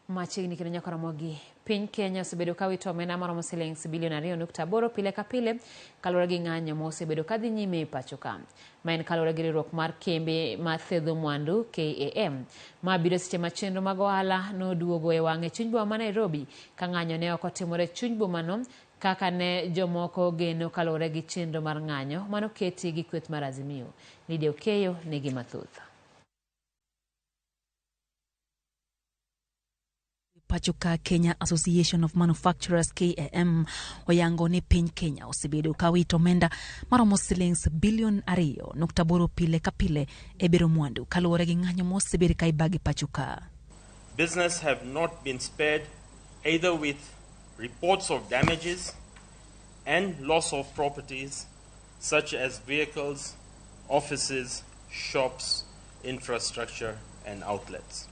Machiegni kendo nyaka Ramogi. Piny Kenya osebedo ka wito omenda maromo shillings bilion 2.8 pile ka pile kaluwore gi ng'anyo mosebedo ka dhi nyime e pacho ka. Ma en kaluwore gi riwruok mar kembe ma thedho mwandu KAM. Ma biro seche ma chenro mag ohala noduogo e wang'e chuny boma ma Nairobi ka ng'anyo ne ok otimore chuny boma no kaka ne jomoko geno kaluwore gi chenro mar ng'anyo manoketi gi kweth mar Azimio. Lidia Okeyo nigi mathoth. Pachuka Kenya Association of Manufacturers KAM oyango ni piny Kenya osebedo ka wito omenda maromo shillings bilion 2.8 pile ka pile e bero mwandu kaluwore gi ng'anyo mosebedo ka ibagi pachuka. Business have not been spared either with reports of damages and loss of properties such as vehicles, offices, shops, infrastructure and outlets.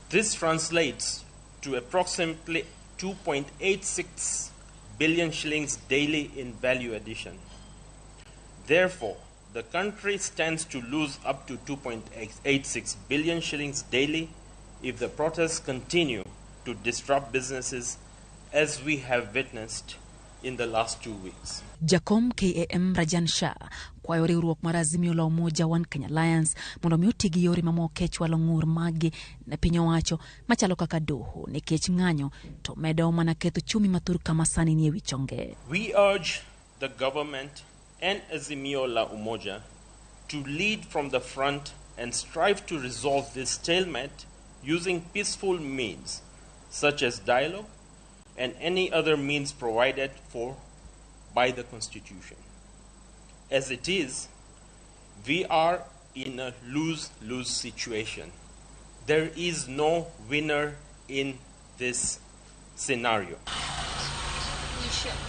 This translates to approximately 2.86 billion shillings daily in value addition. Therefore, the country stands to lose up to 2.86 billion shillings daily if the protests continue to disrupt businesses as we have witnessed in the last 2 weeks. Jakom KAM Rajan Shah kwayo riwruok mar Azimio la Umoja One Kenya Alliance mondo mi otigi yore mamoko chwalo ng'ur magi ne piny owacho machalo kaka doho nikech ng'anyo to medo mana ketho chumi matur kama sani ni e wichonge. We urge the government and Azimio la Umoja to lead from the front and strive to resolve this stalemate using peaceful means such as dialogue and any other means provided for by the Constitution. As it is, we are in a lose-lose situation. There is no winner in this scenario.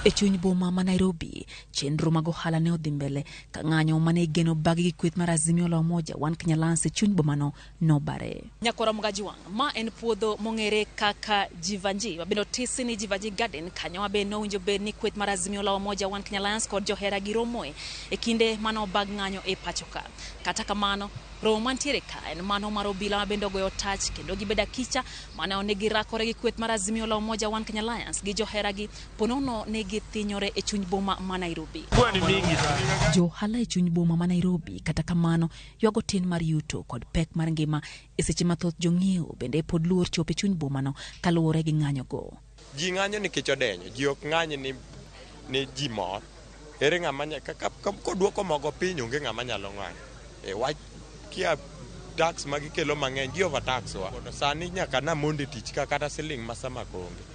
E chuny boma ma Nairobi, chenro mag ohala ne odhi mbele ka ng'anyo mane geno bagi gi kweth mar Azimio la Umoja One Kenya Alliance chuny boma no bare. Nyakora Mugajiwang, ma en puodho mong'ere kaka Jivanji, wabendo tisi ni Jivanji Garden, kanyo wabendo winjo bed ni kweth mar Azimio la Umoja One Kenya Alliance kod johera gi romoe e kinde mano bag ng'anyo e pachoka. Kata kamano, romo mantiere ka en mano mar obila mabendo goyo tach kendo gibeda kicha mana onegi rakore gi kweth mar Azimio la Umoja One Kenya Alliance gi johera gi ponono negi thinyore e chuny boma ma Nairobi. Johala e chuny boma ma Nairobi kata kamano ywago tin mar yuto kod pek mar ngima e seche mathoth jong'iewo bende pod luor chopo e chuny boma no kaluwore gi ng'anyo go. Ji ng'anyo nikech odenyo, ji ok ng'any ni ji mor. Ere ng'ama koduoko mogo piny onge ng'ama nyalo ng'anyo. Wach kia tax magikelo mang'eny, ji overtax wa. Sani nyaka na monde tich ka kata siling masama konge.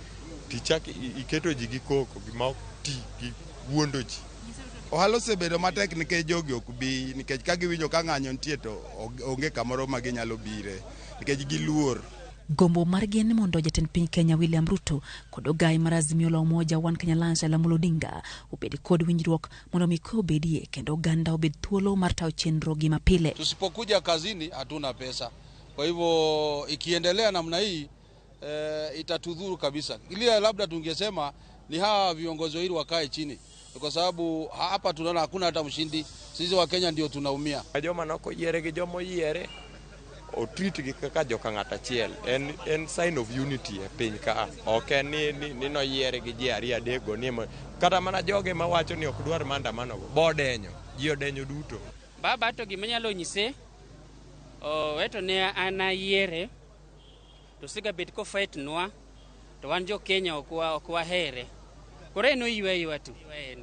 Ticha iketo ji gi koko gi ma ti gi wuondo ji. Ohala osebedo matek nikech jogi ok bi nikech ka giwinjo ka ng'anyo nitie to onge kamoro ma ginyalo bire nikech giluor. Gombo mar gien mondo jatend piny Kenya William Ruto kod ogai mar Azimio la Umoja One Kenya Alliance Raila Odinga obed kod winjruok mondo miko obedie kendo ganda obed thuolo mar tawo chenro gi mapile. Tusipokuja kazini hatuna pesa. Kwa hivyo ikiendelea namna hii itatudhuru kabisa. Ile labda tungesema ni hawa viongozi wawili wakae chini. Kwa sababu hapa tunaona hakuna hata mshindi. Sisi wa Kenya ndio tunaumia. Joma noko yiere gi jomo yiere o treat gi kaka joka ng'ata chiel en sign of unity e piny ka. Ok ni no yiere gi ji ari adego ni kata mana joge ma wacho ni ok dwar maandamano bodenyo ji odenyo duto. Baba to gima nyalo nyise weto ne ana yiere to siga bet ko fight nwa to wan jo Kenya ok wahere. Koro no yweyo tu.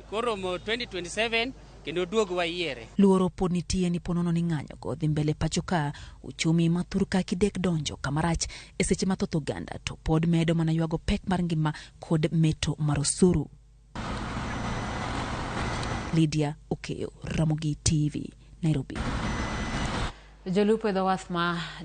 Koro mo 2027 kendo duogo wa yiere. Luoro pod nitie ni ponono ni ng'anyo go dhi mbele pachoka uchumi mathur ka kidek donjo kamarach e seche mathoth oganda to pod medo mana ywago pek mar ngima kod meto mar osuru. Lidia Okeyo, Ramogi TV, Nairobi. Jolupo dho wath ma